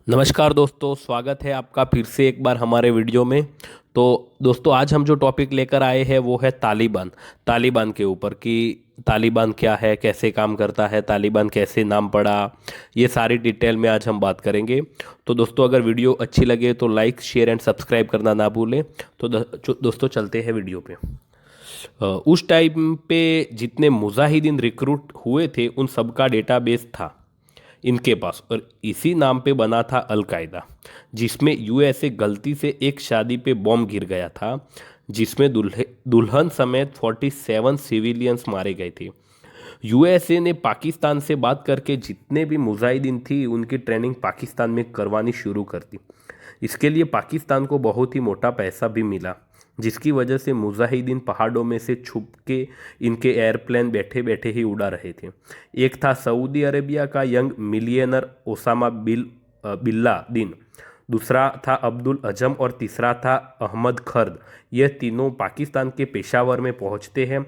नमस्कार दोस्तों, स्वागत है आपका फिर से एक बार हमारे वीडियो में। तो दोस्तों, आज हम जो टॉपिक लेकर आए हैं वो है तालिबान। तालिबान के ऊपर कि तालिबान क्या है, कैसे काम करता है, तालिबान कैसे नाम पड़ा, ये सारी डिटेल में आज हम बात करेंगे। तो दोस्तों, अगर वीडियो अच्छी लगे तो लाइक शेयर एंड सब्सक्राइब करना ना भूलें। तो दोस्तों चलते हैं वीडियो पे। उस टाइम पे जितने मुजाहिदीन रिक्रूट हुए थे उन सबका डेटाबेस था इनके पास, और इसी नाम पे बना था अलकायदा, जिसमें यूएसए गलती से एक शादी पे बॉम्ब गिर गया था, जिसमें दुल्हन समेत 47 सिविलियंस मारे गए थे। यूएसए ने पाकिस्तान से बात करके जितने भी मुजाहिदीन थी उनकी ट्रेनिंग पाकिस्तान में करवानी शुरू कर दी। इसके लिए पाकिस्तान को बहुत ही मोटा पैसा भी मिला, जिसकी वजह से मुजाहिदीन पहाड़ों में से छुप के इनके एयरप्लेन बैठे बैठे ही उड़ा रहे थे। एक था सऊदी अरेबिया का यंग मिलियनर ओसामा बिल्लादिन, दूसरा था अब्दुल अजम और तीसरा था अहमद खर्द। ये तीनों पाकिस्तान के पेशावर में पहुंचते हैं।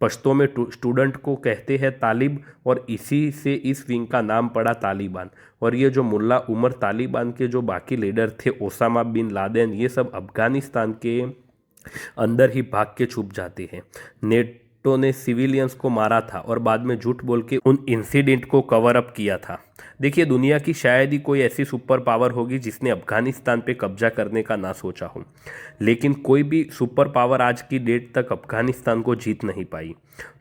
पश्तो में स्टूडेंट को कहते हैं तालिब, और इसी से इस विंग का नाम पड़ा तालिबान। और ये जो मुल्ला उमर तालिबान के जो बाकी लीडर थे, ओसामा बिन लादेन, ये सब अफगानिस्तान के अंदर ही भाग के छुप जाते हैं। नेटो ने सिविलियंस को मारा था और बाद में झूठ बोल के उन इंसिडेंट को कवर अप किया था। देखिए, दुनिया की शायद ही कोई ऐसी सुपर पावर होगी जिसने अफगानिस्तान पे कब्जा करने का ना सोचा हो, लेकिन कोई भी सुपर पावर आज की डेट तक अफगानिस्तान को जीत नहीं पाई।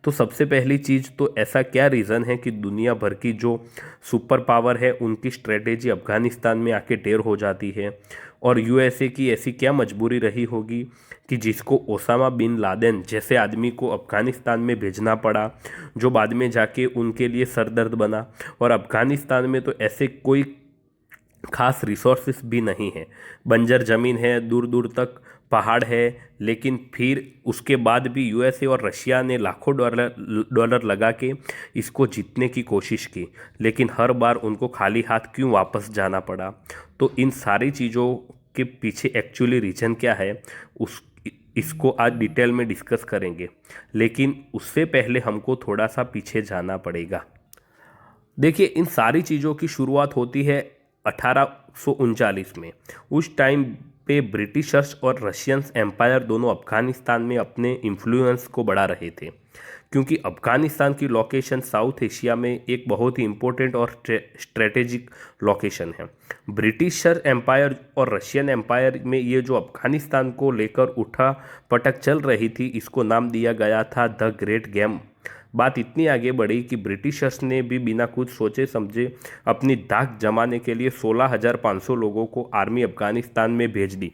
तो सबसे पहली चीज़ तो ऐसा क्या रीज़न है कि दुनिया भर की जो सुपर पावर है उनकी स्ट्रेटेजी अफगानिस्तान में आके ढेर हो जाती है, और यूएसए की ऐसी क्या मजबूरी रही होगी कि जिसको ओसामा बिन लादेन जैसे आदमी को अफगानिस्तान में भेजना पड़ा, जो बाद में जाके उनके लिए सरदर्द बना। और अफगानिस्तान में तो ऐसे कोई खास रिसोर्सेस भी नहीं है, बंजर ज़मीन है, दूर दूर तक पहाड़ है, लेकिन फिर उसके बाद भी यूएसए और रशिया ने लाखों डॉलर लगा के इसको जीतने की कोशिश की, लेकिन हर बार उनको खाली हाथ क्यों वापस जाना पड़ा। तो इन सारी चीज़ों के पीछे एक्चुअली रीज़न क्या है, उस इसको आज डिटेल में डिस्कस करेंगे, लेकिन उससे पहले हमको थोड़ा सा पीछे जाना पड़ेगा। देखिए, इन सारी चीज़ों की शुरुआत होती है 1839 में। उस टाइम पे ब्रिटिशर्स और रशियंस एम्पायर दोनों अफगानिस्तान में अपने इन्फ्लुएंस को बढ़ा रहे थे, क्योंकि अफगानिस्तान की लोकेशन साउथ एशिया में एक बहुत ही इम्पोर्टेंट और स्ट्रेटेजिक लोकेशन है। ब्रिटिशर एम्पायर और रशियन एम्पायर में ये जो अफगानिस्तान को लेकर उठा पटक चल रही थी, इसको नाम दिया गया था द ग्रेट गेम। बात इतनी आगे बढ़ी कि ब्रिटिशर्स ने भी बिना कुछ सोचे समझे अपनी दाग जमाने के लिए 16,500 लोगों को आर्मी अफगानिस्तान में भेज दी,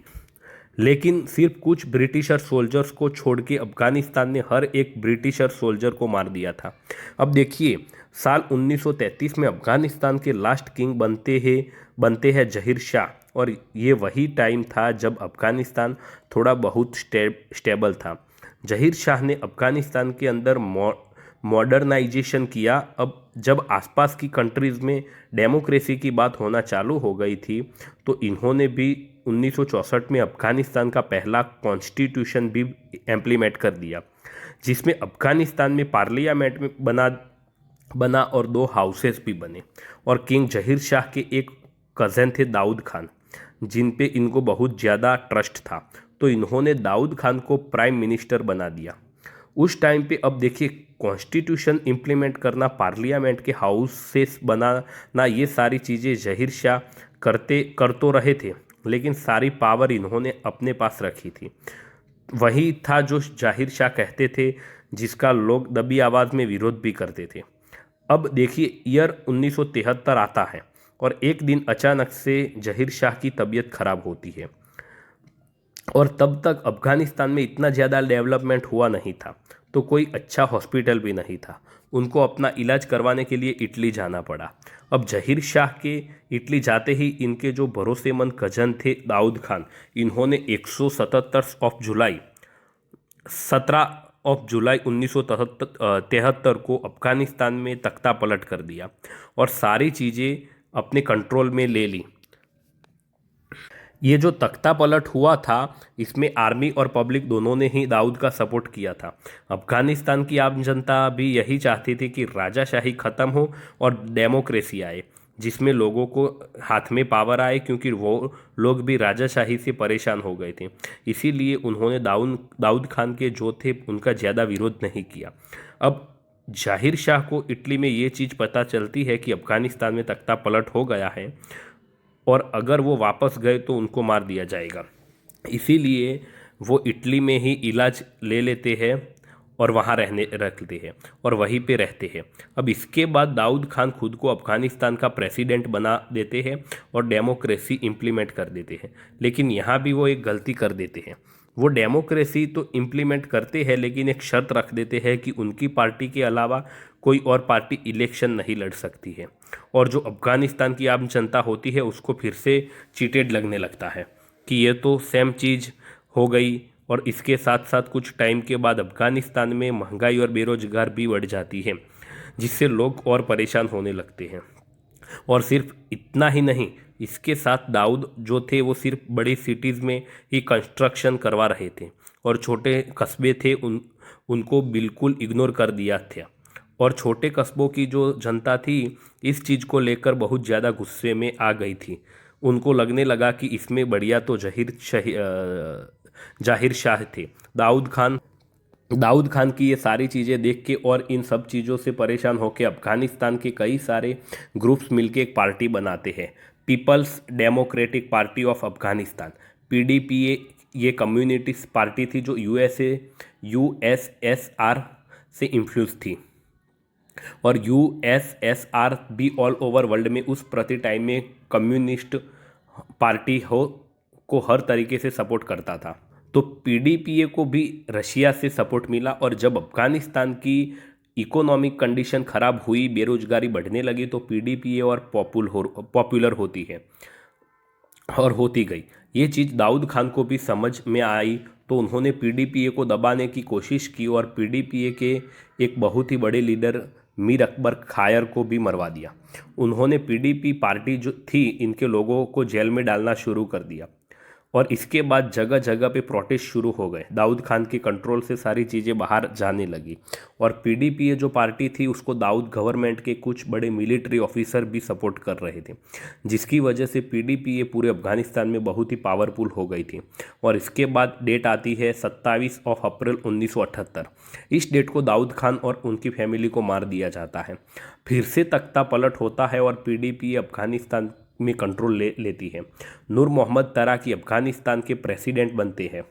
लेकिन सिर्फ कुछ ब्रिटिशर सोल्जर्स को छोड़ के अफगानिस्तान ने हर एक ब्रिटिशर सोल्जर को मार दिया था। अब देखिए, साल 1933 में अफगानिस्तान के लास्ट किंग बनते हैं जहीर शाह, और ये वही टाइम था जब अफगानिस्तान थोड़ा बहुत स्टेबल था। जहीर शाह ने अफगानिस्तान के अंदर मॉडर्नाइजेशन किया। अब जब आसपास की कंट्रीज़ में डेमोक्रेसी की बात होना चालू हो गई थी, तो इन्होंने भी 1964 में अफगानिस्तान का पहला कॉन्स्टिट्यूशन भी इम्प्लीमेंट कर दिया, जिसमें अफगानिस्तान में पार्लियामेंट में बना और 2 हाउसेस भी बने। और किंग जहीर शाह के एक कज़न थे दाऊद खान, जिन पे इनको बहुत ज़्यादा ट्रस्ट था, तो इन्होंने दाऊद खान को प्राइम मिनिस्टर बना दिया उस टाइम पे। अब देखिए, कॉन्स्टिट्यूशन इम्प्लीमेंट करना, पार्लियामेंट के हाउसेस बनाना, ये सारी चीज़ें जहीर शाह कर तो रहे थे, लेकिन सारी पावर इन्होंने अपने पास रखी थी। वही था जो जाहिर शाह कहते थे, जिसका लोग दबी आवाज़ में विरोध भी करते थे। अब देखिए, ईयर 1973 आता है, और एक दिन अचानक से जहीर शाह की तबीयत खराब होती है, और तब तक अफगानिस्तान में इतना ज़्यादा डेवलपमेंट हुआ नहीं था, तो कोई अच्छा हॉस्पिटल भी नहीं था। उनको अपना इलाज करवाने के लिए इटली जाना पड़ा। अब जहीर शाह के इटली जाते ही इनके जो भरोसेमंद कजन थे दाऊद खान, इन्होंने 17 ऑफ जुलाई 1973 को अफगानिस्तान में तख्ता पलट कर दिया और सारी चीज़ें अपने कंट्रोल में ले ली। ये जो तख्ता पलट हुआ था, इसमें आर्मी और पब्लिक दोनों ने ही दाऊद का सपोर्ट किया था। अफगानिस्तान की आम जनता भी यही चाहती थी कि राजाशाही ख़त्म हो और डेमोक्रेसी आए। जिसमें लोगों को हाथ में पावर आए, क्योंकि वो लोग भी राजाशाही से परेशान हो गए थे। इसीलिए उन्होंने दाऊद खान के जो थे उनका ज़्यादा विरोध नहीं किया। अब जाहिर शाह को इटली में ये चीज़ पता चलती है कि अफगानिस्तान में तख्ता पलट हो गया है और अगर वो वापस गए तो उनको मार दिया जाएगा। इसीलिए वो इटली में ही इलाज ले लेते हैं और वहाँ रहने रखते हैं और वहीं पे रहते हैं। अब इसके बाद दाऊद खान खुद को अफगानिस्तान का प्रेसिडेंट बना देते हैं और डेमोक्रेसी इम्प्लीमेंट कर देते हैं। लेकिन यहाँ भी वो एक गलती कर देते हैं। वो डेमोक्रेसी तो इम्प्लीमेंट करते हैं, लेकिन एक शर्त रख देते हैं कि उनकी पार्टी के अलावा कोई और पार्टी इलेक्शन नहीं लड़ सकती है। और जो अफगानिस्तान की आम जनता होती है उसको फिर से चीटेड लगने लगता है कि ये तो सेम चीज़ हो गई। और इसके साथ साथ कुछ टाइम के बाद अफगानिस्तान में महंगाई और बेरोजगार भी बढ़ जाती है, जिससे लोग और परेशान होने लगते हैं। और सिर्फ इतना ही नहीं, इसके साथ दाऊद जो थे वो सिर्फ बड़ी सिटीज़ में ही कंस्ट्रक्शन करवा रहे थे और छोटे कस्बे थे उनको बिल्कुल इग्नोर कर दिया था। और छोटे कस्बों की जो जनता थी इस चीज़ को लेकर बहुत ज़्यादा गुस्से में आ गई थी। उनको लगने लगा कि इसमें बढ़िया तो जाहिर शाह थे। दाऊद खान की ये सारी चीज़ें देख के और इन सब चीज़ों से परेशान होकर अफगानिस्तान के कई सारे ग्रुप्स मिलके एक पार्टी बनाते हैं, People's Democratic Party of Afghanistan, PDPA. ये कम्युनिस्ट पार्टी थी जो यूएसएसआर से इन्फ्लुएंस थी और यूएसएसआर भी ऑल ओवर वर्ल्ड में उस प्रति टाइम में कम्युनिस्ट पार्टी को हर तरीके से सपोर्ट करता था। तो पीडीपीए को भी रशिया से सपोर्ट मिला और जब अफगानिस्तान की इकोनॉमिक कंडीशन खराब हुई, बेरोजगारी बढ़ने लगी, तो पीडीपीए और पॉपुलर होती है और होती गई। ये चीज़ दाऊद खान को भी समझ में आई, तो उन्होंने पीडीपीए को दबाने की कोशिश की और पीडीपीए के एक बहुत ही बड़े लीडर मीर अकबर खायर को भी मरवा दिया। उन्होंने पीडीपी पार्टी जो थी इनके लोगों को जेल में डालना शुरू कर दिया और इसके बाद जगह जगह पे प्रोटेस्ट शुरू हो गए। दाऊद खान के कंट्रोल से सारी चीज़ें बाहर जाने लगी और पीडीपीए जो पार्टी थी उसको दाऊद गवर्नमेंट के कुछ बड़े मिलिट्री ऑफिसर भी सपोर्ट कर रहे थे, जिसकी वजह से पीडीपीए पूरे अफगानिस्तान में बहुत ही पावरफुल हो गई थी। और इसके बाद डेट आती है 27 अप्रैल 1978। इस डेट को दाऊद खान और उनकी फैमिली को मार दिया जाता है। फिर से तख्ता पलट होता है और पीडीपीए अफगानिस्तान में कंट्रोल लेती है। नूर मोहम्मद तराकी अफगानिस्तान के प्रेसिडेंट बनते हैं।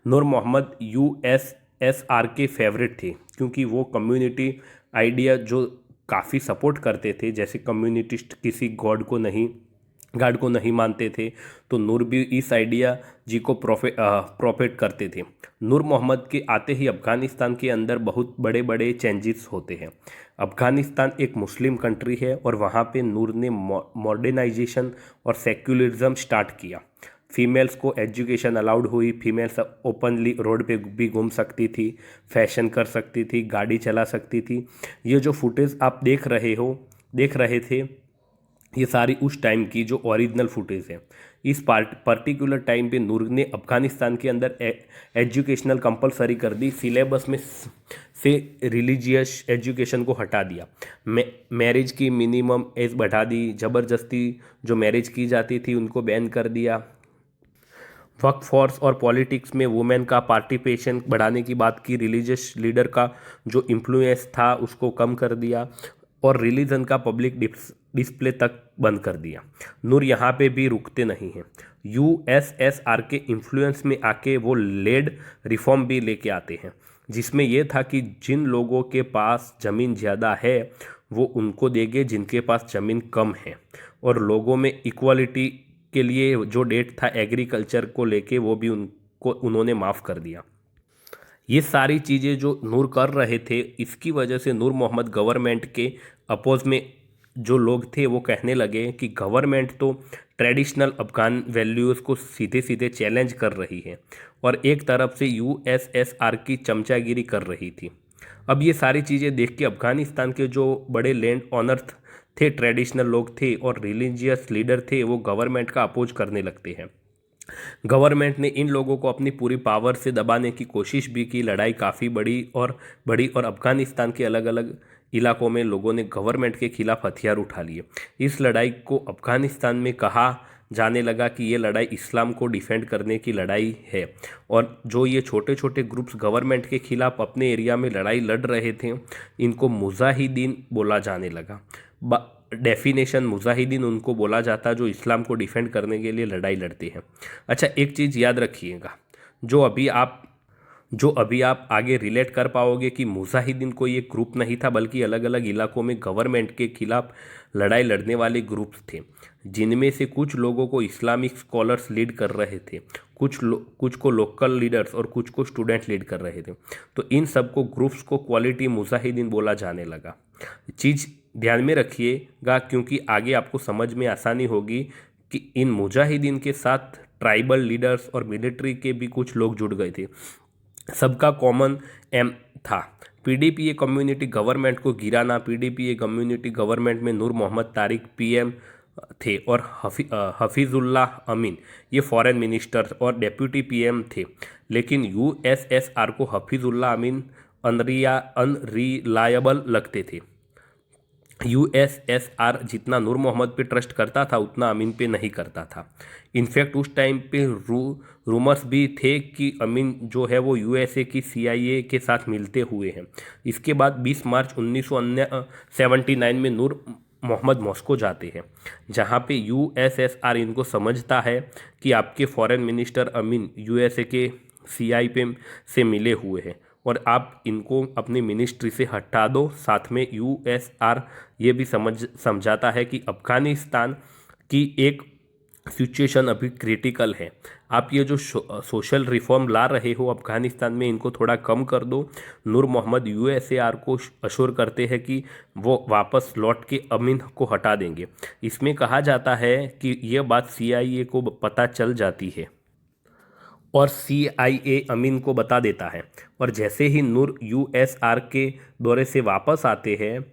नूर मोहम्मद यूएसएसआर के फेवरेट थे, क्योंकि वो कम्युनिटी आइडिया जो काफ़ी सपोर्ट करते थे, जैसे कम्युनिटिस्ट किसी गॉड को नहीं मानते थे, तो नूर भी इस आइडिया जी को प्रोपेट करते थे। नूर मोहम्मद के आते ही अफगानिस्तान के अंदर बहुत बड़े बड़े चेंजेस होते हैं। अफगानिस्तान एक मुस्लिम कंट्री है और वहाँ पे नूर ने मॉडर्नाइजेशन और सेक्युलरिज्म स्टार्ट किया। फीमेल्स को एजुकेशन अलाउड हुई, फीमेल्स ओपनली रोड पे भी घूम सकती थी, फैशन कर सकती थी, गाड़ी चला सकती थी। ये जो फुटेज आप देख रहे थे, ये सारी उस टाइम की जो ओरिजिनल फुटेज है। इस पर्टिकुलर टाइम पे नूर ने अफगानिस्तान के अंदर एजुकेशनल कंपलसरी कर दी, सिलेबस में से रिलीजियस एजुकेशन को हटा दिया, मैरिज की मिनिमम एज बढ़ा दी, ज़बरदस्ती जो मैरिज की जाती थी उनको बैन कर दिया। वर्कफोर्स और पॉलिटिक्स में वुमेन का पार्टिसिपेशन बढ़ाने की बात की, रिलीजियस लीडर का जो इन्फ्लुएंस था उसको कम कर दिया और रिलीजन का पब्लिक डिस्प्ले तक बंद कर दिया। नूर यहाँ पे भी रुकते नहीं हैं। यूएसएसआर के इन्फ्लुएंस में आके वो लेड रिफॉर्म भी लेके आते हैं, जिसमें यह था कि जिन लोगों के पास ज़मीन ज़्यादा है वो उनको देंगे जिनके पास ज़मीन कम है, और लोगों में इक्वालिटी के लिए जो डेट था एग्रीकल्चर को लेके वो भी उन्होंने माफ़ कर दिया। ये सारी चीज़ें जो नूर कर रहे थे, इसकी वजह से नूर मोहम्मद गवर्नमेंट के अपोज में जो लोग थे वो कहने लगे कि गवर्नमेंट तो ट्रेडिशनल अफगान वैल्यूज़ को सीधे सीधे चैलेंज कर रही है और एक तरफ से यूएसएसआर की चमचागिरी कर रही थी। अब ये सारी चीज़ें देख के अफगानिस्तान के जो बड़े लैंड ऑनर थे, ट्रेडिशनल लोग थे और रिलीजियस लीडर थे, वो गवर्नमेंट का अपोज करने लगते हैं। गवर्नमेंट ने इन लोगों को अपनी पूरी पावर से दबाने की कोशिश भी की। लड़ाई काफ़ी बड़ी और अफगानिस्तान के अलग अलग इलाकों में लोगों ने गवर्नमेंट के खिलाफ हथियार उठा लिए। इस लड़ाई को अफगानिस्तान में कहा जाने लगा कि ये लड़ाई इस्लाम को डिफेंड करने की लड़ाई है। और जो ये छोटे छोटे ग्रुप्स गवर्नमेंट के खिलाफ अपने एरिया में लड़ाई लड़ रहे थे, इनको मुजाहिदीन बोला जाने लगा। डेफिनेशन मुजाहिदीन उनको बोला जाता जो इस्लाम को डिफेंड करने के लिए लड़ाई लड़ते हैं। अच्छा, एक चीज़ याद रखिएगा, जो अभी आप आगे रिलेट कर पाओगे कि मुजाहिदीन कोई एक ग्रुप नहीं था, बल्कि अलग अलग इलाकों में गवर्नमेंट के खिलाफ लड़ाई लड़ने वाले ग्रुप्स थे, जिनमें से कुछ लोगों को इस्लामिक स्कॉलर्स लीड कर रहे थे, कुछ को लोकल लीडर्स और कुछ को स्टूडेंट लीड कर रहे थे। तो इन सबको ग्रुप्स को क्वालिटी मुजाहिदीन बोला जाने लगा। चीज़ ध्यान में रखिएगा, क्योंकि आगे आपको समझ में आसानी होगी कि इन मुजाहिदीन के साथ ट्राइबल लीडर्स और मिलिट्री के भी कुछ लोग जुड़ गए थे। सबका कॉमन एम था पीडीपीए कम्युनिटी गवर्नमेंट को गिराना। पीडीपीए कम्युनिटी गवर्नमेंट में नूर मोहम्मद तारिक पीएम थे और हफीजुल्लाह अमीन ये फॉरेन मिनिस्टर और डेप्यूटी पीएम थे। लेकिन यूएसएसआर को हफीजुल्लाह अमीन अनरिलायबल लगते थे। यूएसएसआर जितना नूर मोहम्मद पे ट्रस्ट करता था उतना अमीन पे नहीं करता था। इनफैक्ट उस टाइम पे रूमर्स भी थे कि अमीन जो है वो यूएसए की सीआईए के साथ मिलते हुए हैं। इसके बाद 20 मार्च 1979 में नूर मोहम्मद मॉस्को जाते हैं, जहां पे यूएसएसआर इनको समझता है कि आपके फॉरेन मिनिस्टर अमीन यूएसए के सीआई पे से मिले हुए हैं और आप इनको अपनी मिनिस्ट्री से हटा दो। साथ में यूएसआर ये भी समझाता है कि अफगानिस्तान की एक सिचुएशन अभी क्रिटिकल है, आप ये जो सोशल रिफॉर्म ला रहे हो अफगानिस्तान में, इनको थोड़ा कम कर दो। नूर मोहम्मद यूएसएआर को अश्योर करते हैं कि वो वापस लौट के अमीन को हटा देंगे। इसमें कहा जाता है कि यह बात सीआईए को पता चल जाती है और सीआईए अमीन को बता देता है। और जैसे ही नूर यूएसआर के दौरे से वापस आते हैं,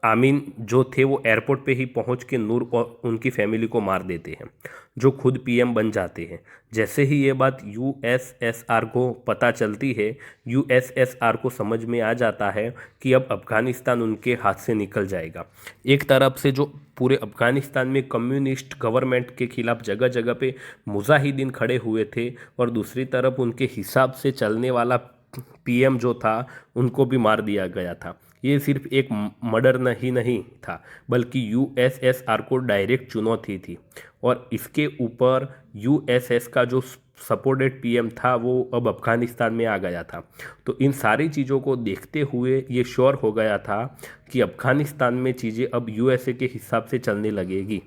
आमीन जो थे वो एयरपोर्ट पे ही पहुंच के नूर और उनकी फैमिली को मार देते हैं, जो खुद पीएम बन जाते हैं। जैसे ही ये बात यूएसएसआर को पता चलती है, यूएसएसआर को समझ में आ जाता है कि अब अफगानिस्तान उनके हाथ से निकल जाएगा। एक तरफ से जो पूरे अफगानिस्तान में कम्युनिस्ट गवर्नमेंट के खिलाफ जगह जगह पे मुजाहिदीन खड़े हुए थे और दूसरी तरफ उनके हिसाब से चलने वाला पीएम जो था उनको भी मार दिया गया था। ये सिर्फ एक मर्डर नहीं था, बल्कि यूएसएसआर को डायरेक्ट चुनौती थी। और इसके ऊपर यूएसएस का जो सपोर्टेड पीएम था वो अब अफगानिस्तान में आ गया था। तो इन सारी चीज़ों को देखते हुए ये श्योर हो गया था कि अफगानिस्तान में चीज़ें अब यूएसए के हिसाब से चलने लगेगी।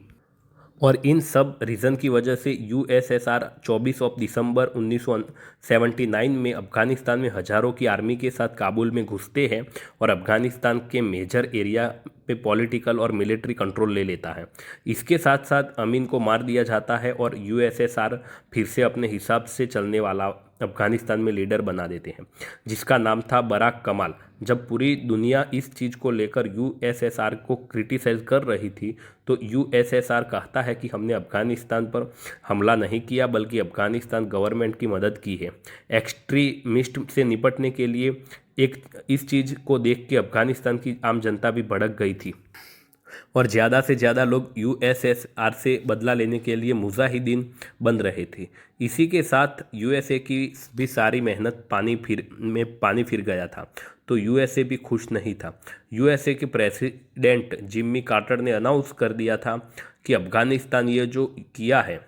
और इन सब रीज़न की वजह से यूएसएसआर 24 दिसंबर 1979 में अफ़गानिस्तान में हज़ारों की आर्मी के साथ काबुल में घुसते हैं और अफ़गानिस्तान के मेजर एरिया पे पॉलिटिकल और मिलिट्री कंट्रोल ले लेता है। इसके साथ साथ अमीन को मार दिया जाता है और यूएसएसआर फिर से अपने हिसाब से चलने वाला अफ़गानिस्तान में लीडर बना देते हैं, जिसका नाम था बराक कमाल। जब पूरी दुनिया इस चीज़ को लेकर यूएसएसआर को क्रिटिसाइज कर रही थी, तो यूएसएसआर कहता है कि हमने अफ़गानिस्तान पर हमला नहीं किया, बल्कि अफ़गानिस्तान गवर्नमेंट की मदद की है। एक्सट्रीमिस्ट से निपटने के लिए इस चीज़ को देख के अफ़गानिस्तान की आम जनता भी भड़क गई थी और ज़्यादा से ज़्यादा लोग यूएसएसआर से बदला लेने के लिए मुजाहिदीन बन रहे थे। इसी के साथ यूएसए की भी सारी मेहनत पानी फिर गया था, तो यूएसए भी खुश नहीं था। यूएसए के प्रेसिडेंट जिम्मी कार्टर ने अनाउंस कर दिया था कि अफ़गानिस्तान ये जो किया है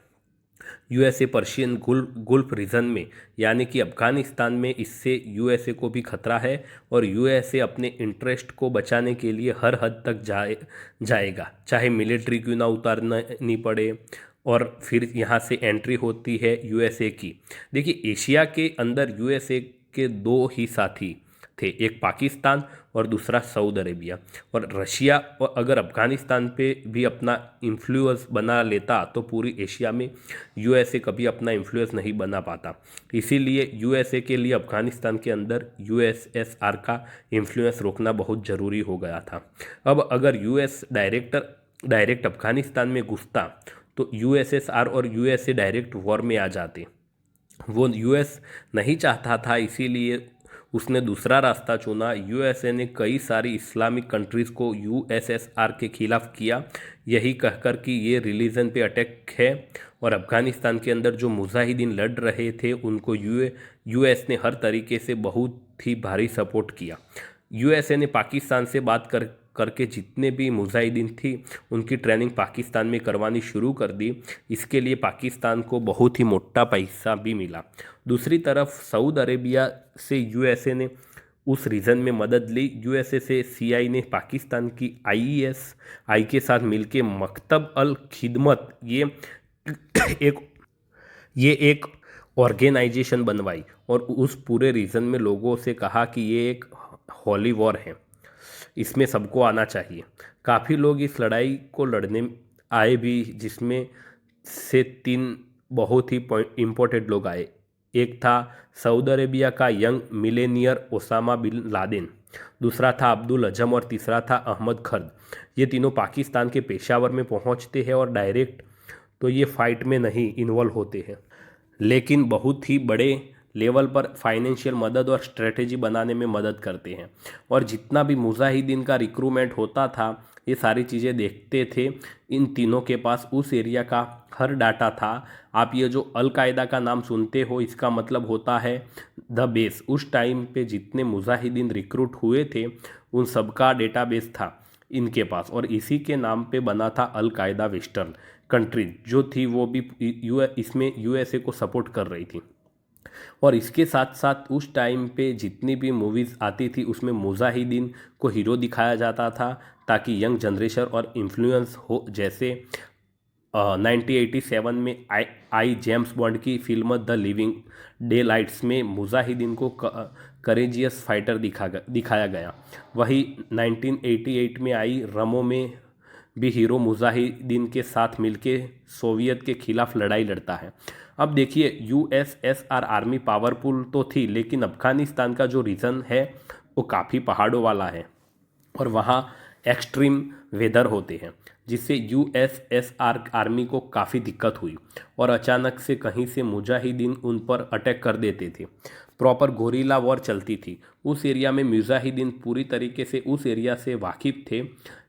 यूएसए पर्शियन गुल्फ रीजन में, यानी कि अफ़गानिस्तान में, इससे यूएसए को भी खतरा है और यूएसए अपने इंटरेस्ट को बचाने के लिए हर हद तक जाएगा, चाहे मिलिट्री क्यों ना उतारनी पड़े। और फिर यहाँ से एंट्री होती है यूएसए की। देखिए, एशिया के अंदर यूएसए के दो ही साथी थे, एक पाकिस्तान और दूसरा सऊदी अरेबिया। और रशिया अगर अफ़गानिस्तान पे भी अपना इन्फ्लुएंस बना लेता तो पूरी एशिया में यूएसए कभी अपना इन्फ्लुएंस नहीं बना पाता। इसीलिए यूएसए के लिए अफ़गानिस्तान के अंदर यूएसएसआर का इन्फ्लुएंस रोकना बहुत ज़रूरी हो गया था। अब अगर यूएस डायरेक्ट अफ़गानिस्तान में घुसता तो यूएसएसआर और यूएसए डायरेक्ट वॉर में आ जाते। वो यूएस नहीं चाहता था, इसीलिए उसने दूसरा रास्ता चुना। यूएसए ने कई सारी इस्लामिक कंट्रीज़ को यूएसएसआर के खिलाफ किया, यही कहकर कि ये रिलीजन पे अटैक है। और अफ़गानिस्तान के अंदर जो मुजाहिदीन लड़ रहे थे उनको यूएस ने हर तरीके से बहुत ही भारी सपोर्ट किया। यूएसए ने पाकिस्तान से बात करके जितने भी मुजाहिदीन थी उनकी ट्रेनिंग पाकिस्तान में करवानी शुरू कर दी। इसके लिए पाकिस्तान को बहुत ही मोटा पैसा भी मिला। दूसरी तरफ सऊदी अरेबिया से यूएसए ने उस रीजन में मदद ली। यूएसए से सीआई ने पाकिस्तान की आईएसआई के साथ मिलकर मकतब अल खिदमत एक ये एक ऑर्गेनाइजेशन बनवाई और उस पूरे रीजन में लोगों से कहा कि ये एक हॉली वॉर है, इसमें सबको आना चाहिए। काफ़ी लोग इस लड़ाई को लड़ने आए भी, जिसमें से 3 बहुत ही इम्पोर्टेंट लोग आए। एक था सऊदी अरेबिया का young millionaire Osama bin Laden, दूसरा था अब्दुल अजम और तीसरा था अहमद खर्द। ये तीनों पाकिस्तान के पेशावर में पहुंचते हैं और डायरेक्ट तो ये फाइट में नहीं इन्वॉल्व होते हैं, लेकिन बहुत ही बड़े लेवल पर फाइनेंशियल मदद और स्ट्रेटेजी बनाने में मदद करते हैं। और जितना भी मुजाहिदीन का रिक्रूटमेंट होता था ये सारी चीज़ें देखते थे। इन तीनों के पास उस एरिया का हर डाटा था। आप ये जो अलकायदा का नाम सुनते हो इसका मतलब होता है द बेस। उस टाइम पे जितने मुजाहिदीन रिक्रूट हुए थे उन सबका डेटाबेस था इनके पास, और इसी के नाम पे बना था अलकायदा वेस्टर्न कंट्री जो थी, वो भी इसमें यूएसए को सपोर्ट कर रही थी। और इसके साथ साथ उस टाइम पे जितनी भी मूवीज़ आती थी उसमें मुजाहिदीन को हीरो दिखाया जाता था ताकि यंग जनरेशन और इन्फ्लुएंस हो। जैसे 1987 में आई जेम्स बॉन्ड की film the living day lights में मुजाहिदीन को करेजियस फाइटर दिखाया गया। वही 1988 में आई रमो में भी हीरो मुजाहिदीन के साथ मिलके सोवियत के खिलाफ लड़ाई लड़ता है। अब देखिए यूएसएसआर आर्मी पावरफुल तो थी, लेकिन अफगानिस्तान का जो रीजन है वो काफ़ी पहाड़ों वाला है और वहाँ एक्सट्रीम वेदर होते हैं, जिससे यूएसएसआर आर्मी को काफ़ी दिक्कत हुई और अचानक से कहीं से मुजाहिदीन उन पर अटैक कर देते थे। प्रॉपर गोरिल्ला वॉर चलती थी उस एरिया में। मुजाहिदीन पूरी तरीके से उस एरिया से वाकिफ़ थे,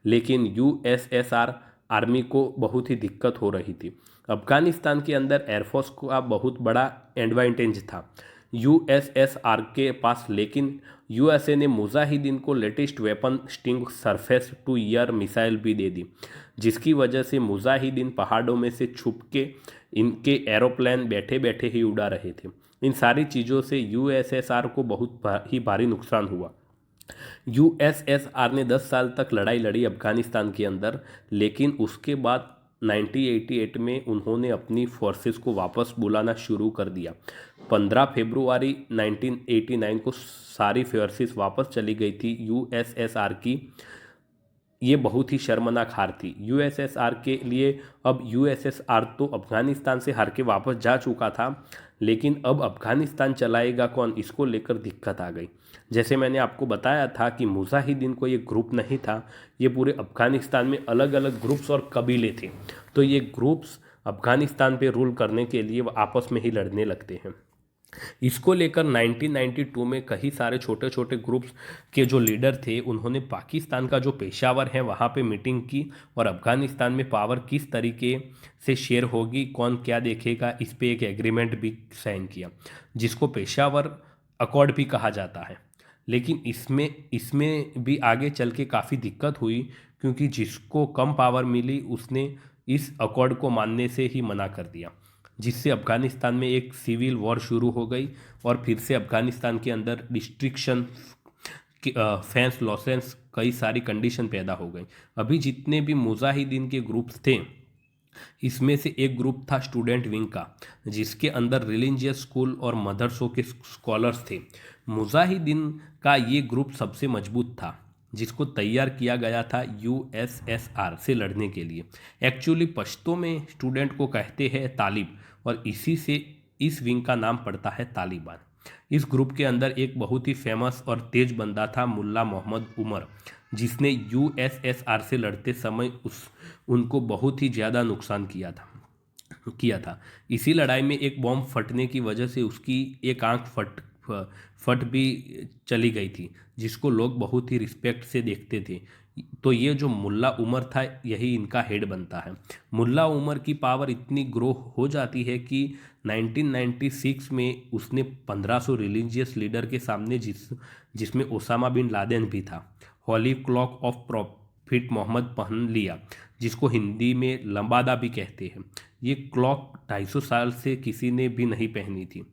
लेकिन यूएसएसआर आर्मी को बहुत ही दिक्कत हो रही थी। अफगानिस्तान के अंदर एयरफोर्स का बहुत बड़ा एडवांटेज था यूएसएसआर के पास, लेकिन यूएसए ने मुजाहिदीन को latest weapon sting surface to air missile भी दे दी, जिसकी वजह से मुजाहिदीन पहाड़ों में से छुप के इनके एरोप्लेन बैठे बैठे ही उड़ा रहे थे। इन सारी चीज़ों से यूएसएसआर को बहुत ही भारी नुकसान हुआ। यूएसएसआर ने 10 साल तक लड़ाई लड़ी अफगानिस्तान के अंदर, लेकिन उसके बाद 1988 में उन्होंने अपनी फोर्सेस को वापस बुलाना शुरू कर दिया। 15 फरवरी 1989 को सारी फोर्सेस वापस चली गई थी यूएसएसआर की। ये बहुत ही शर्मनाक हार थी यूएसएसआर के लिए। अब यूएसएसआर तो अफगानिस्तान से हार के वापस जा चुका था, लेकिन अब अफगानिस्तान चलाएगा कौन, इसको लेकर दिक्कत आ गई। जैसे मैंने आपको बताया था कि मुजाहिदीन को ये ग्रुप नहीं था, ये पूरे अफगानिस्तान में अलग अलग ग्रुप्स और कबीले थे। तो ये ग्रुप्स अफगानिस्तान पे रूल करने के लिए आपस में ही लड़ने लगते हैं। इसको लेकर 1992 में कई सारे छोटे छोटे ग्रुप्स के जो लीडर थे उन्होंने पाकिस्तान का जो पेशावर है वहाँ पे मीटिंग की और अफगानिस्तान में पावर किस तरीके से शेयर होगी, कौन क्या देखेगा, इस पे एक एग्रीमेंट भी साइन किया जिसको पेशावर अकॉर्ड भी कहा जाता है। लेकिन इसमें भी आगे चल के काफ़ी दिक्कत हुई, क्योंकि जिसको कम पावर मिली उसने इस अकॉर्ड को मानने से ही मना कर दिया, जिससे अफगानिस्तान में एक सिविल वॉर शुरू हो गई और फिर से अफगानिस्तान के अंदर डिस्ट्रिक्शन, फैंस लॉसेंस, कई सारी कंडीशन पैदा हो गई। अभी जितने भी मुजाहिदीन के ग्रुप्स थे इसमें से एक ग्रुप था स्टूडेंट विंग का, जिसके अंदर रिलीजियस स्कूल और मदरसों के स्कॉलर्स थे। मुजाहिदीन का ये ग्रुप सबसे मजबूत था, जिसको तैयार किया गया था यूएसएसआर से लड़ने के लिए। एक्चुअली पश्तो में स्टूडेंट को कहते हैं तालिब, और इसी से इस विंग का नाम पड़ता है तालिबान। इस ग्रुप के अंदर एक बहुत ही फेमस और तेज बंदा था मुल्ला मोहम्मद उमर, जिसने यूएसएसआर से लड़ते समय उनको बहुत ही ज़्यादा नुकसान किया था। इसी लड़ाई में एक बॉम्ब फटने की वजह से उसकी एक आंख फट भी चली गई थी, जिसको लोग बहुत ही रिस्पेक्ट से देखते थे। तो ये जो मुल्ला उमर था, यही इनका हेड बनता है। मुल्ला उमर की पावर इतनी ग्रो हो जाती है कि 1996 में उसने 1500 रिलीजियस लीडर के सामने जिसमें ओसामा बिन लादेन भी था, हॉली क्लॉक ऑफ प्रॉफिट मोहम्मद पहन लिया, जिसको हिंदी में लंबादा भी कहते हैं। ये क्लॉक 250 साल से किसी ने भी नहीं पहनी थी,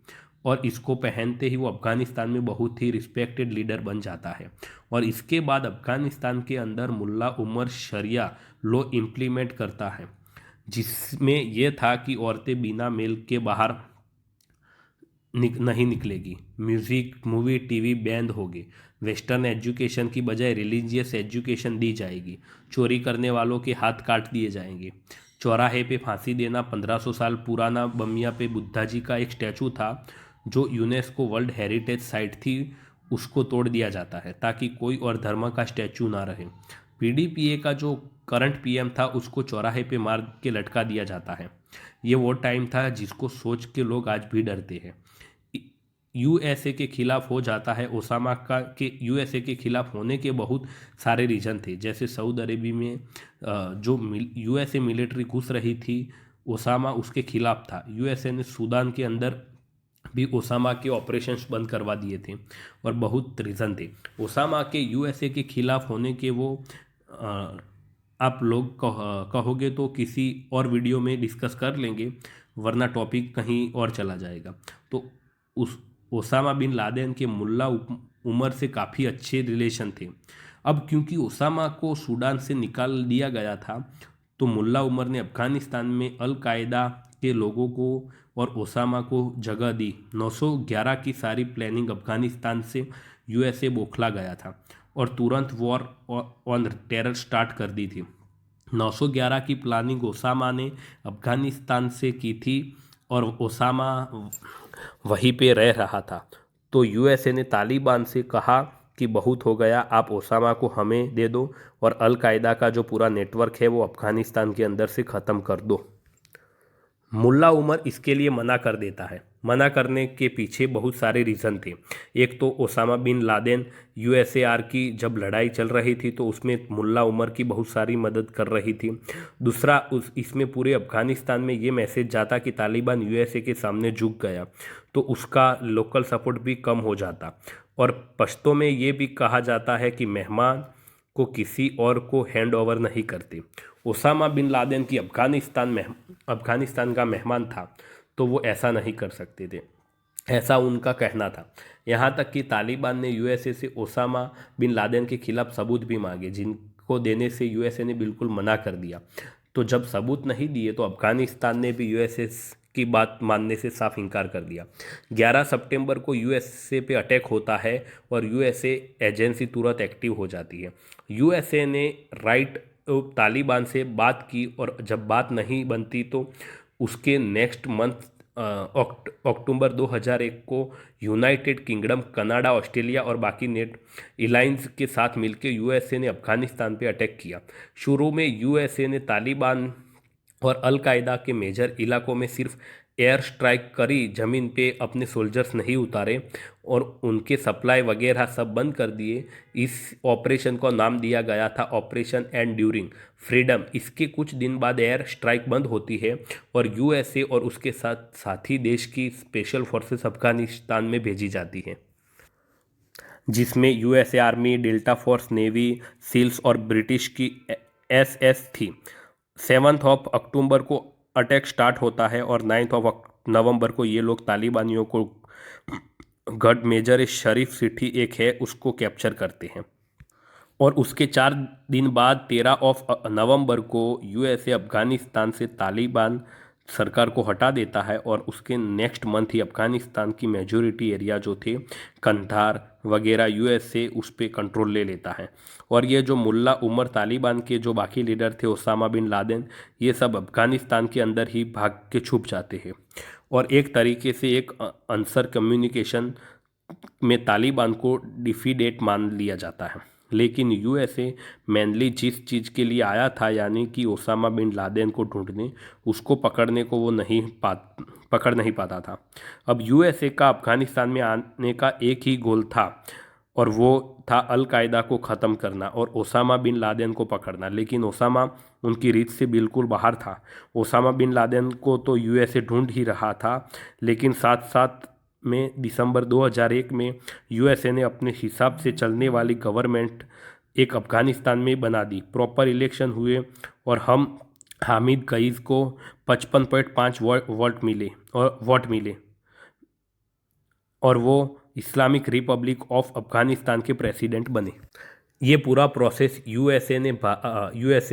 और इसको पहनते ही वो अफ़गानिस्तान में बहुत ही रिस्पेक्टेड लीडर बन जाता है। और इसके बाद अफ़गानिस्तान के अंदर मुल्ला उमर शरिया लॉ इम्प्लीमेंट करता है, जिसमें यह था कि औरतें बिना मेल के बाहर नहीं निकलेगी, म्यूज़िक मूवी टीवी बैन होगी, वेस्टर्न एजुकेशन की बजाय रिलीजियस एजुकेशन दी जाएगी, चोरी करने वालों के हाथ काट दिए जाएंगे, चौराहे पे फांसी देना, 1500 साल पुराना बमिया पे बुद्धा जी का एक स्टैचू था जो यूनेस्को वर्ल्ड हेरिटेज साइट थी, उसको तोड़ दिया जाता है ताकि कोई और धर्म का स्टैचू ना रहे। पीडीपीए का जो करंट पीएम था उसको चौराहे पे मार के लटका दिया जाता है। ये वो टाइम था जिसको सोच के लोग आज भी डरते हैं। यूएसए के खिलाफ हो जाता है ओसामा का, के यूएसए के खिलाफ होने के बहुत सारे रीजन थे। जैसे सऊदी अरेबिया में जो यूएसए मिलिट्री घुस रही थी, ओसामा उसके खिलाफ था। यूएसए ने सूडान के अंदर भी ओसामा के ऑपरेशंस बंद करवा दिए थे, और बहुत रीज़न थे ओसामा के यूएसए के खिलाफ होने के। वो आप लोग कहोगे तो किसी और वीडियो में डिस्कस कर लेंगे, वरना टॉपिक कहीं और चला जाएगा। तो उस ओसामा बिन लादेन के मुल्ला उमर से काफ़ी अच्छे रिलेशन थे। अब क्योंकि ओसामा को सूडान से निकाल दिया गया था, तो मुल्ला उमर ने अफ़गानिस्तान में अल कायदा के लोगों को और ओसामा को जगह दी। 911 की सारी प्लानिंग अफ़गानिस्तान से यूएसए बौखला गया था और तुरंत वॉर ऑन टेरर स्टार्ट कर दी थी। 911 की प्लानिंग ओसामा ने अफ़गानिस्तान से की थी, और ओसामा वहीं पे रह रहा था। तो यूएसए ने तालिबान से कहा कि बहुत हो गया, आप ओसामा को हमें दे दो, और अल कायदा का जो पूरा नेटवर्क है वो अफ़गानिस्तान के अंदर से ख़त्म कर दो। मुल्ला उमर इसके लिए मना कर देता है। मना करने के पीछे बहुत सारे रीज़न थे। एक तो ओसामा बिन लादेन यूएसएआर की जब लड़ाई चल रही थी तो उसमें मुल्ला उमर की बहुत सारी मदद कर रही थी। दूसरा, इसमें पूरे अफ़गानिस्तान में ये मैसेज जाता कि तालिबान यूएसए के सामने झुक गया, तो उसका लोकल सपोर्ट भी कम हो जाता। और पश्तो में ये भी कहा जाता है कि मेहमान को किसी और को हैंड ओवर नहीं करते। ओसामा बिन लादेन की अफ़गानिस्तान का मेहमान था, तो वो ऐसा नहीं कर सकते थे, ऐसा उनका कहना था। यहाँ तक कि तालिबान ने यूएसए से ओसामा बिन लादेन के खिलाफ सबूत भी मांगे, जिनको देने से यूएसए ने बिल्कुल मना कर दिया। तो जब सबूत नहीं दिए तो अफ़गानिस्तान ने भी यूएसए की बात मानने से साफ इनकार कर दिया। 11 सितंबर को यूएसए पे अटैक होता है और यूएसए एजेंसी तुरंत एक्टिव हो जाती है। यूएसए ने तालिबान से बात की, और जब बात नहीं बनती तो उसके नेक्स्ट मंथ अक्टूबर 2001 को यूनाइटेड किंगडम, कनाडा, ऑस्ट्रेलिया और बाकी नेट एलायंस के साथ मिलकर यूएसए ने अफ़गानिस्तान पे अटैक किया। शुरू में यूएसए ने तालिबान और अल कायदा के मेजर इलाकों में सिर्फ एयर स्ट्राइक करी, ज़मीन पे अपने सोल्जर्स नहीं उतारे और उनके सप्लाई वगैरह सब बंद कर दिए। इस ऑपरेशन को नाम दिया गया था ऑपरेशन एंड्यूरिंग फ्रीडम। इसके कुछ दिन बाद एयर स्ट्राइक बंद होती है और यूएसए और उसके साथ साथी देश की स्पेशल फोर्सेस अफगानिस्तान में भेजी जाती हैं, जिसमें USA army, Delta Force, Navy SEALs और ब्रिटिश की एसएस थी। 7 अक्टूबर को अटैक स्टार्ट होता है और 9 नवंबर को ये लोग तालिबानियों को गढ़ मेजर शरीफ सिटी एक है उसको कैप्चर करते हैं। और उसके 4 दिन बाद 13 नवंबर को यूएसए अफगानिस्तान से तालिबान सरकार को हटा देता है और उसके नेक्स्ट मंथ ही अफगानिस्तान की मेजोरिटी एरिया जो थे कंधार वगैरह यूएसए उस पर कंट्रोल ले लेता है। और ये जो मुल्ला उमर, तालिबान के जो बाकी लीडर थे ओसामा बिन लादेन, ये सब अफगानिस्तान के अंदर ही भाग के छुप जाते हैं। और एक तरीके से एक आंसर कम्युनिकेशन में तालिबान को डिफीडेट मान लिया जाता है। लेकिन यूएसए मेनली जिस चीज़ के लिए आया था, यानी कि ओसामा बिन लादेन को ढूंढने, उसको पकड़ने को वो नहीं पकड़ नहीं पाता था। अब यूएसए का अफगानिस्तान में आने का एक ही गोल था, और वो था अल कायदा को ख़त्म करना और ओसामा बिन लादेन को पकड़ना। लेकिन ओसामा उनकी रीत से बिल्कुल बाहर था। ओसामा बिन लादेन को तो यूएसए ढूंढ ही रहा था, लेकिन साथ साथ में दिसंबर 2001 में यूएसए ने अपने हिसाब से चलने वाली गवर्नमेंट एक अफगानिस्तान में बना दी। प्रॉपर इलेक्शन हुए और हम हामिद कईस को 55.5 वोट मिले और वो इस्लामिक रिपब्लिक ऑफ अफगानिस्तान के प्रेसिडेंट बने। ये पूरा प्रोसेस यूएसए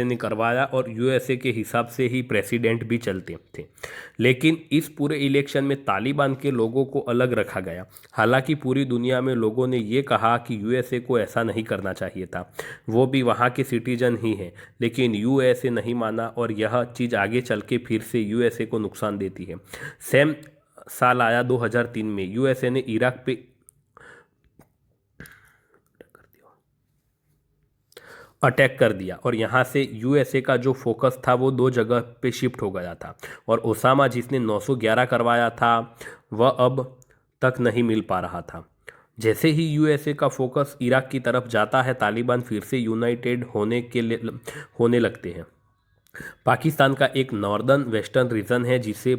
ने करवाया और यूएसए के हिसाब से ही प्रेसिडेंट भी चलते थे। लेकिन इस पूरे इलेक्शन में तालिबान के लोगों को अलग रखा गया। हालांकि पूरी दुनिया में लोगों ने ये कहा कि यूएसए को ऐसा नहीं करना चाहिए था, वो भी वहाँ के सिटीजन ही हैं। लेकिन यूएसए नहीं माना और यह चीज़ आगे चल के फिर से यूएसए को नुकसान देती है। सेम साल आया 2003 में, यूएसए ने इराक पे अटैक कर दिया और यहाँ से यूएसए का जो फोकस था वो दो जगह पे शिफ्ट हो गया था। और ओसामा जिसने 911 करवाया था वह अब तक नहीं मिल पा रहा था। जैसे ही यूएसए का फोकस इराक की तरफ जाता है, तालिबान फिर से यूनाइटेड होने लगते हैं। पाकिस्तान का एक नॉर्दर्न वेस्टर्न रीजन है जिसे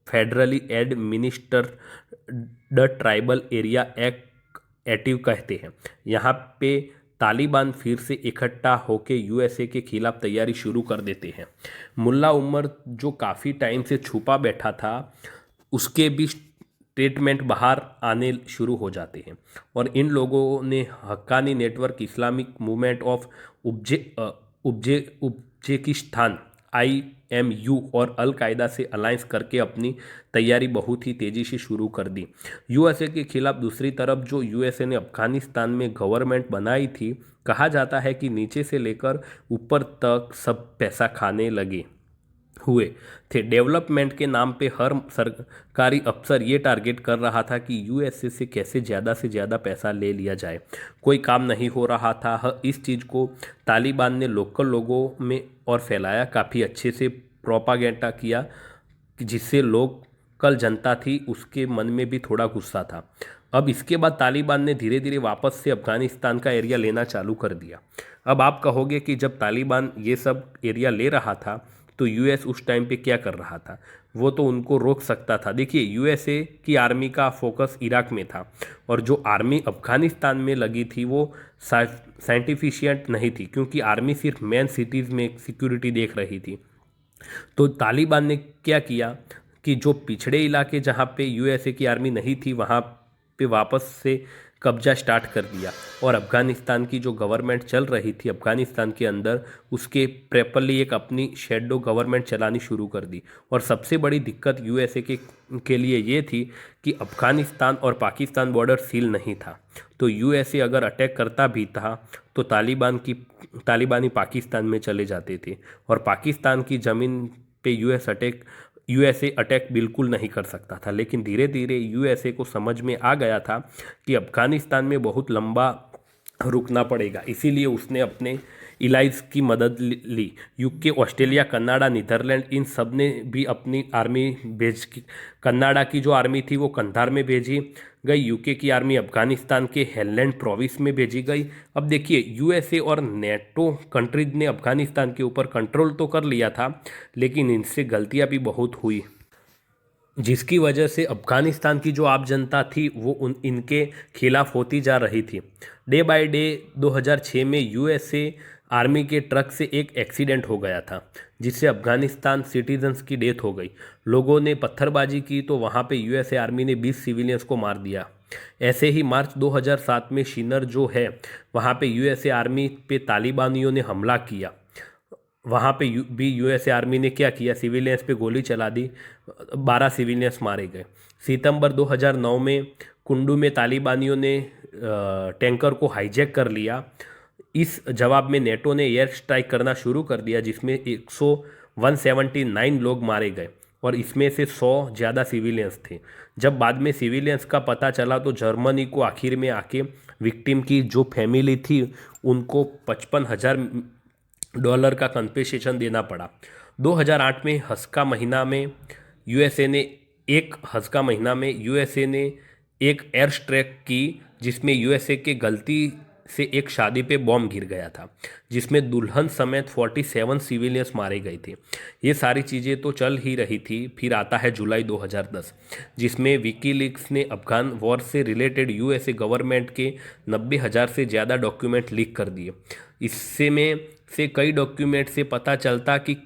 federally administrated tribal area active कहते हैं। यहाँ पे तालिबान फिर से इकट्ठा होकर यूएसए के खिलाफ तैयारी शुरू कर देते हैं। मुल्ला उमर जो काफ़ी टाइम से छुपा बैठा था, उसके भी स्टेटमेंट बाहर आने शुरू हो जाते हैं और इन लोगों ने Haqqani network, Islamic movement of Uzbekistan IMU और अल कायदा से अलायंस करके अपनी तैयारी बहुत ही तेज़ी से शुरू कर दी यूएसए के खिलाफ। दूसरी तरफ जो यूएसए ने अफगानिस्तान में गवर्नमेंट बनाई थी, कहा जाता है कि नीचे से लेकर ऊपर तक सब पैसा खाने लगे हुए थे। डेवलपमेंट के नाम पे हर सरकारी अफसर ये टारगेट कर रहा था कि यूएसए से कैसे ज़्यादा से ज़्यादा पैसा ले लिया जाए। कोई काम नहीं हो रहा था। इस चीज़ को तालिबान ने लोकल लोगों में और फैलाया, काफ़ी अच्छे से प्रोपागेंडा किया कि जिससे लोकल जनता थी उसके मन में भी थोड़ा गुस्सा था। अब इसके बाद तालिबान ने धीरे धीरे वापस से अफगानिस्तान का एरिया लेना चालू कर दिया। अब आप कहोगे कि जब तालिबान ये सब एरिया ले रहा था तो यूएस उस टाइम पे क्या कर रहा था? वो तो उनको रोक सकता था। देखिए, यूएसए की आर्मी का फोकस इराक में था और जो आर्मी अफगानिस्तान में लगी थी वो साइंटिफिशियंट नहीं थी, क्योंकि आर्मी सिर्फ मेन सिटीज़ में सिक्योरिटी देख रही थी। तो तालिबान ने क्या किया कि जो पिछड़े इलाके जहाँ पे यूएसए की आर्मी नहीं थी वहाँ पे वापस से कब्जा स्टार्ट कर दिया और अफ़गानिस्तान की जो गवर्नमेंट चल रही थी अफ़गानिस्तान के अंदर, उसके प्रॉपरली एक अपनी शेडो गवर्नमेंट चलानी शुरू कर दी। और सबसे बड़ी दिक्कत यूएसए के लिए ये थी कि अफ़गानिस्तान और पाकिस्तान बॉर्डर सील नहीं था, तो यूएसए अगर अटैक करता भी था तो तालिबानी पाकिस्तान में चले जाते थे और पाकिस्तान की ज़मीन पे यूएसए अटैक बिल्कुल नहीं कर सकता था। लेकिन धीरे धीरे यूएसए को समझ में आ गया था कि अफ़गानिस्तान में बहुत लंबा रुकना पड़ेगा, इसीलिए उसने अपने इलाइज की मदद ली। यूके, ऑस्ट्रेलिया, कनाडा, नीदरलैंड, इन सब ने भी अपनी आर्मी कनाडा की जो आर्मी थी वो कंधार में भेजी गई। यूके की आर्मी अफगानिस्तान के हेलैंड प्रोविंस में भेजी गई। अब देखिए, यूएसए और नेटो कंट्रीज ने अफगानिस्तान के ऊपर कंट्रोल तो कर लिया था, लेकिन इनसे गलतियां भी बहुत हुई, जिसकी वजह से अफगानिस्तान की जो आम जनता थी वो इनके खिलाफ होती जा रही थी। डे बाय डे 2006 में यूएसए आर्मी के ट्रक से एक एक्सीडेंट हो गया था, जिससे अफगानिस्तान सिटीजन्स की डेथ हो गई। लोगों ने पत्थरबाजी की तो वहाँ पे यूएसए आर्मी ने 20 सिविलियंस को मार दिया। ऐसे ही मार्च 2007 में शिनर जो है वहाँ पे यूएसए आर्मी पे तालिबानियों ने हमला किया। वहाँ पे भी यूएसए आर्मी ने क्या किया, सिविलियंस पे गोली चला दी, 12 सिविलियंस मारे गए। सितंबर 2009 में कुंडू में तालिबानियों ने टैंकर को हाईजैक कर लिया। इस जवाब में नेटो ने एयर स्ट्राइक करना शुरू कर दिया, जिसमें 179 लोग मारे गए और इसमें से 100 ज़्यादा सिविलियंस थे। जब बाद में सिविलियंस का पता चला तो जर्मनी को आखिर में आके विक्टिम की जो फैमिली थी उनको $55,000 का कंपेंसेशन देना पड़ा। 2008 में हस्का महीना में यूएसए ने एक हज का महीना में यूएसए ने एक एयर स्ट्राइक की जिसमें यूएसए के गलती से एक शादी पे बॉम्ब गिर गया था, जिसमें दुल्हन समेत 47 सिविलियंस मारे गए थे। ये सारी चीज़ें तो चल ही रही थी। फिर आता है जुलाई 2010, जिसमें विकीलीक्स ने अफगान वॉर से रिलेटेड यूएसए गवर्नमेंट के 90,000 से ज़्यादा डॉक्यूमेंट लीक कर दिए। इससे में से कई डॉक्यूमेंट से पता चलता कि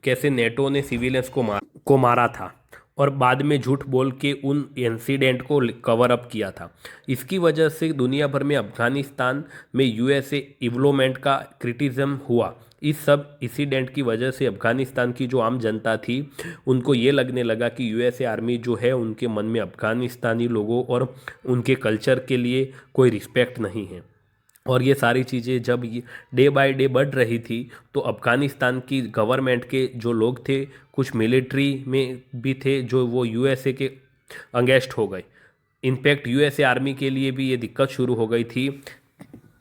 कैसे नेटो ने सिविलियंस को मारा था और बाद में झूठ बोल के उन इंसिडेंट को कवर अप किया था। इसकी वजह से दुनिया भर में अफगानिस्तान में यूएसए इन्वॉल्वमेंट का क्रिटिसिज्म हुआ। इस सब इंसिडेंट की वजह से अफगानिस्तान की जो आम जनता थी उनको ये लगने लगा कि यूएसए आर्मी जो है उनके मन में अफगानिस्तानी लोगों और उनके कल्चर के लिए कोई रिस्पेक्ट नहीं है। और ये सारी चीज़ें जब डे बाय डे बढ़ रही थी तो अफ़गानिस्तान की गवर्नमेंट के जो लोग थे, कुछ मिलिट्री में भी थे जो वो यूएसए के अगेंस्ट हो गए। इनफैक्ट यूएसए आर्मी के लिए भी ये दिक्कत शुरू हो गई थी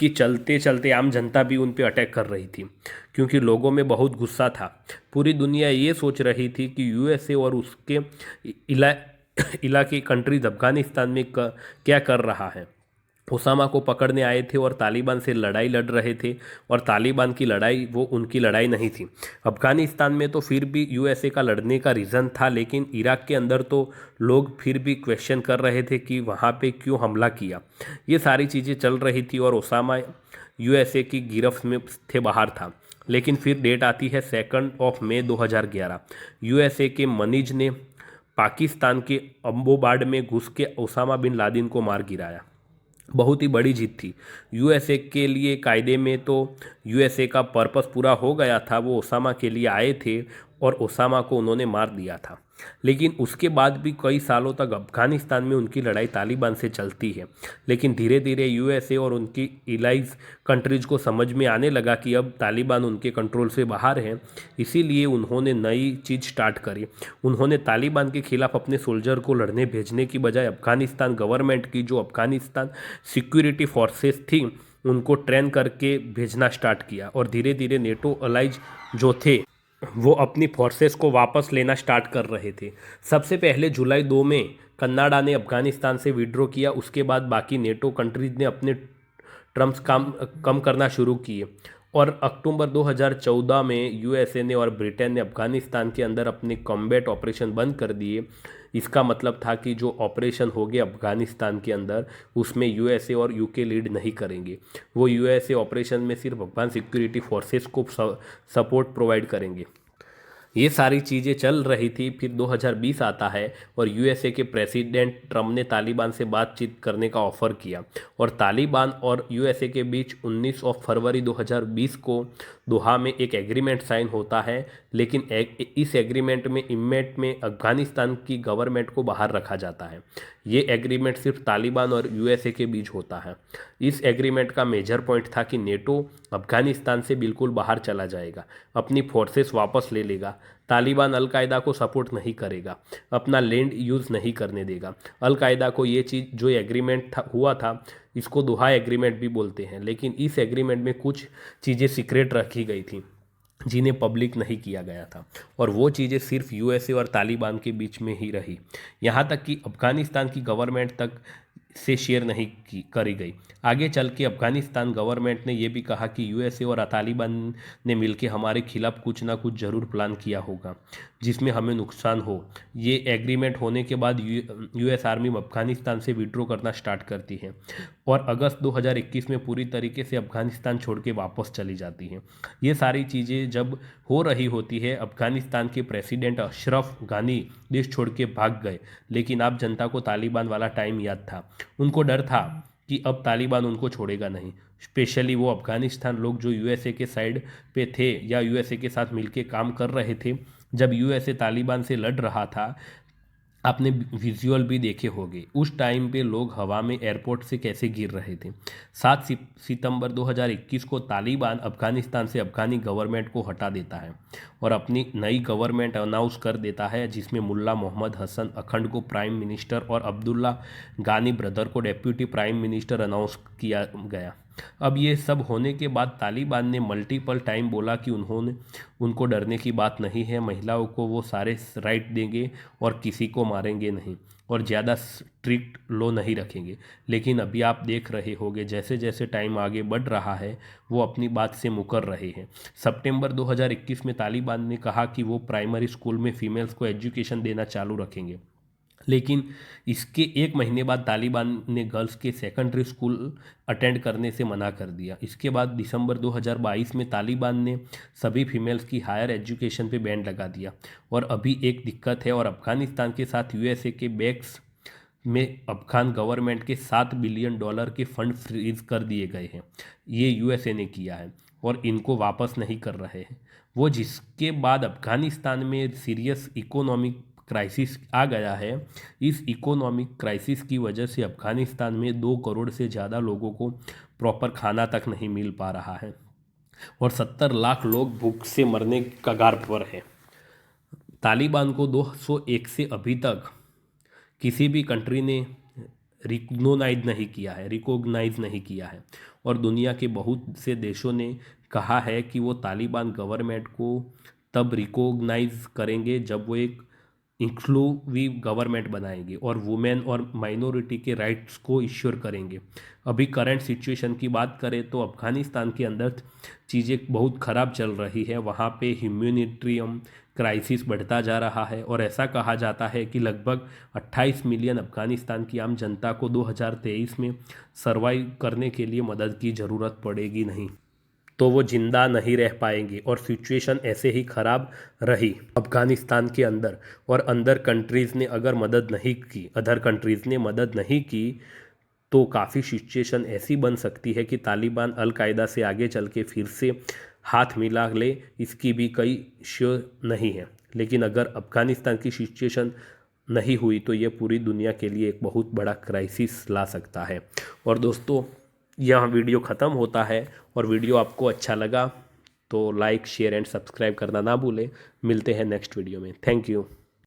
कि चलते चलते आम जनता भी उन पे अटैक कर रही थी, क्योंकि लोगों में बहुत गुस्सा था। पूरी दुनिया ये सोच रही थी कि यूएसए और उसके इलाके कंट्रीज अफ़गानिस्तान में क्या कर रहा है। ओसामा को पकड़ने आए थे और तालिबान से लड़ाई लड़ रहे थे, और तालिबान की लड़ाई वो उनकी लड़ाई नहीं थी। अफ़गानिस्तान में तो फिर भी यूएसए का लड़ने का रीज़न था, लेकिन इराक के अंदर तो लोग फिर भी क्वेश्चन कर रहे थे कि वहाँ पे क्यों हमला किया। ये सारी चीज़ें चल रही थी और ओसामा यूएसए की गिरफ्त में थे, बाहर था। लेकिन फिर डेट आती है 2 मई 2011। यूएसए के मनीज ने पाकिस्तान के अम्बोबाड में घुस के ओसामा बिन लादेन को मार गिराया। बहुत ही बड़ी जीत थी यूएसए के लिए। कायदे में तो यूएसए का पर्पस पूरा हो गया था, वो ओसामा के लिए आए थे और ओसामा को उन्होंने मार दिया था। लेकिन उसके बाद भी कई सालों तक अफ़गानिस्तान में उनकी लड़ाई तालिबान से चलती है। लेकिन धीरे धीरे यूएसए और उनकी इलाइज कंट्रीज को समझ में आने लगा कि अब तालिबान उनके कंट्रोल से बाहर है, इसीलिए उन्होंने नई चीज़ स्टार्ट करी। उन्होंने तालिबान के खिलाफ अपने सोल्जर को लड़ने भेजने की बजाय अफ़गानिस्तान गवर्नमेंट की जो अफ़गानिस्तान सिक्योरिटी फोर्सेस थी उनको ट्रेन करके भेजना स्टार्ट किया, और धीरे धीरे नेटो अलाइज जो थे वो अपनी फोर्सेस को वापस लेना स्टार्ट कर रहे थे। सबसे पहले जुलाई 2 में कनाडा ने अफगानिस्तान से विड्रॉ किया। उसके बाद बाकी नेटो कंट्रीज ने अपने ट्रम्प्स कम करना शुरू किए, और अक्टूबर 2014 में यूएसए ने और ब्रिटेन ने अफगानिस्तान के अंदर अपने कॉम्बैट ऑपरेशन बंद कर दिए। इसका मतलब था कि जो ऑपरेशन हो गए अफगानिस्तान के अंदर उसमें यूएसए और यूके लीड नहीं करेंगे। वो यूएसए ऑपरेशन में सिर्फ अफगान सिक्योरिटी फोर्सेस को सपोर्ट प्रोवाइड करेंगे। ये सारी चीज़ें चल रही थी। फिर 2020 आता है और यूएसए के प्रेसिडेंट ट्रम्प ने तालिबान से बातचीत करने का ऑफ़र किया, और तालिबान और यूएसए के बीच 19 फरवरी 2020 को दोहा में एक एग्रीमेंट साइन होता है। लेकिन इस एग्रीमेंट में इमेट में अफगानिस्तान की गवर्नमेंट को बाहर रखा जाता है। ये एग्रीमेंट सिर्फ तालिबान और यूएसए के बीच होता है। इस एग्रीमेंट का मेजर पॉइंट था कि नेटो अफगानिस्तान से बिल्कुल बाहर चला जाएगा, अपनी फोर्सेस वापस ले लेगा। तालिबान अलकायदा को सपोर्ट नहीं करेगा, अपना लैंड यूज़ नहीं करने देगा। अलकायदा को ये चीज़ जो एग्रीमेंट हुआ था इसको दोहा एग्रीमेंट भी बोलते हैं, लेकिन इस एग्रीमेंट में कुछ चीज़ें सीक्रेट रखी गई थी जिन्हें पब्लिक नहीं किया गया था, और वो चीज़ें सिर्फ यूएसए और तालिबान के बीच में ही रही। यहाँ तक कि अफगानिस्तान की गवर्नमेंट तक से शेयर नहीं करी गई। आगे चल के अफगानिस्तान गवर्नमेंट ने यह भी कहा कि यूएसए और तालिबान ने मिलकर हमारे खिलाफ कुछ ना कुछ ज़रूर प्लान किया होगा जिसमें हमें नुकसान हो। ये एग्रीमेंट होने के बाद यूएस आर्मी अफगानिस्तान से विड्रॉ करना स्टार्ट करती है, और अगस्त 2021 में पूरी तरीके से अफगानिस्तान छोड़ के वापस चली जाती है। ये सारी चीज़ें जब हो रही होती है, अफगानिस्तान के प्रेसिडेंट अशरफ गानी देश छोड़ के भाग गए। लेकिन आप जनता को तालिबान वाला टाइम याद था। उनको डर था कि अब तालिबान उनको छोड़ेगा नहीं। स्पेशली वो अफगानिस्तान लोग जो यूएसए के साइड पे थे या यूएसए के साथ मिलके काम कर रहे थे। जब यूएसए तालिबान से लड़ रहा था, आपने विजुअल भी देखे होंगे उस टाइम पे लोग हवा में एयरपोर्ट से कैसे गिर रहे थे। 7 सितंबर 2021 को तालिबान अफगानिस्तान से अफगानी गवर्नमेंट को हटा देता है और अपनी नई गवर्नमेंट अनाउंस कर देता है, जिसमें मुल्ला मोहम्मद हसन अखंड को प्राइम मिनिस्टर और अब्दुल्ला गानी ब्रदर को डेप्यूटी प्राइम मिनिस्टर अनाउंस किया गया। अब ये सब होने के बाद तालिबान ने मल्टीपल टाइम बोला कि उनको डरने की बात नहीं है, महिलाओं को वो सारे राइट देंगे और किसी को मारेंगे नहीं और ज़्यादा स्ट्रिक्ट लॉ नहीं रखेंगे। लेकिन अभी आप देख रहे होंगे जैसे जैसे टाइम आगे बढ़ रहा है वो अपनी बात से मुकर रहे हैं। सितंबर 2021 में तालिबान ने कहा कि वो प्राइमरी स्कूल में फीमेल्स को एजुकेशन देना चालू रखेंगे, लेकिन इसके एक महीने बाद तालिबान ने गर्ल्स के सेकेंडरी स्कूल अटेंड करने से मना कर दिया। इसके बाद दिसंबर 2022 में तालिबान ने सभी फीमेल्स की हायर एजुकेशन पे बैन लगा दिया। और अभी एक दिक्कत है, और अफ़गानिस्तान के साथ यूएसए के बैक्स में अफ़गान गवर्नमेंट के $7 बिलियन के फंड फ्रीज कर दिए गए हैं। ये यूएसए ने किया है और इनको वापस नहीं कर रहे हैं वो, जिसके बाद अफ़गानिस्तान में सीरियस इकोनॉमिक क्राइसिस आ गया है। इस इकोनॉमिक क्राइसिस की वजह से अफ़गानिस्तान में 2 करोड़ से ज़्यादा लोगों को प्रॉपर खाना तक नहीं मिल पा रहा है और 70 लाख लोग भूख से मरने कगार पर हैं। तालिबान को 2001 से अभी तक किसी भी कंट्री ने रिकॉग्नाइज नहीं किया है और दुनिया के बहुत से देशों ने कहा है कि वो तालिबान गवर्नमेंट को तब रिकॉग्नाइज करेंगे जब वो एक इंक्लूसिव गवर्नमेंट बनाएंगे और वुमेन और माइनॉरिटी के राइट्स को इश्योर करेंगे। अभी करंट सिचुएशन की बात करें तो अफ़गानिस्तान के अंदर चीज़ें बहुत ख़राब चल रही है। वहाँ पे ह्यूमैनिटेरियन क्राइसिस बढ़ता जा रहा है और ऐसा कहा जाता है कि लगभग 28 मिलियन अफ़गानिस्तान की आम जनता को 2023 में सर्वाइव करने के लिए मदद की ज़रूरत पड़ेगी नहीं तो वो जिंदा नहीं रह पाएंगे और सिचुएशन ऐसे ही ख़राब रही अफ़गानिस्तान के अंदर। और अदर कंट्रीज़ ने मदद नहीं की तो काफ़ी सिचुएशन ऐसी बन सकती है कि तालिबान अल-कायदा से आगे चल के फिर से हाथ मिला ले, इसकी भी कोई श्योर नहीं है। लेकिन अगर अफ़गानिस्तान की सिचुएशन नहीं हुई तो ये पूरी दुनिया के लिए एक बहुत बड़ा क्राइसिस ला सकता है। और दोस्तों, यहाँ वीडियो ख़त्म होता है और वीडियो आपको अच्छा लगा तो लाइक शेयर एंड सब्सक्राइब करना ना भूलें। मिलते हैं नेक्स्ट वीडियो में। Thank you.